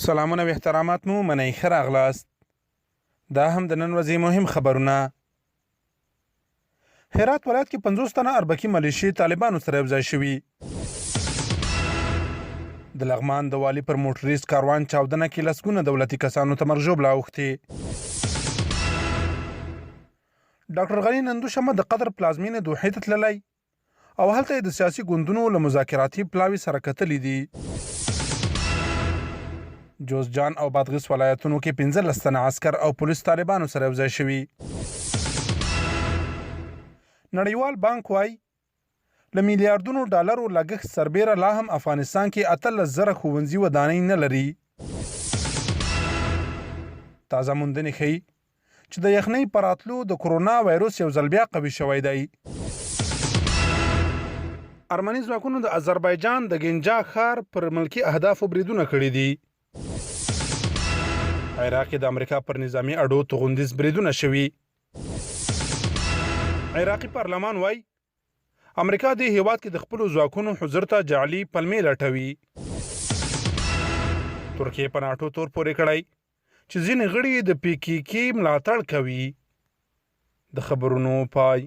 سلامونه و احترامات مو منئ ښه راغلاست. دا هم د نن ورځې مهم خبرونه. هرات ولایت کې 50 تنه اربکي ملیشې طالبانو سره یو ځای شوي. د لغمان د والي پر موټریز کاروان چاودنه کې لسګونه دولتي کسانو ته مرګ ژوبله اوښتې. ډاکټر غني نن دوشنبه د قطر پلازمینې دوحې ته تللی او هلته یې د سیاسي ګوندونو له مذاکراتي پلاوي سره کتلي دي. جوزجان او بادغیس ولایتونو کې 15 تنه عسکر او پولیس طالبانو سره یو ځای شوي. نړیوال بانک وایي له میلیارډونو ډالرو لګښت سربیره لا هم افغانستان کې 18,000 ښوونځي ودانۍ نه لري. تازه موندنې ښیي چې د یخنۍ په راتلو د کرونا وایروس یو ځل بیا قوي شوی دی. ارمني ځواکونو د آذربایجان د ګنجا ښار پر ملکي اهدافو بریدونه کړي دي. عراق کې د امریکا پر نظامي اډو توغندیز بریدونه شوي. عراقي پارلمان وایي امریکا د هیواد کې د خپلو ځواکونو حضور ته جعلي پلمې لټوي. ترکیې په ناټو تور پورې کړی چې ځینې غړي د PKK ملاتړ کوي. د خبرونو پای.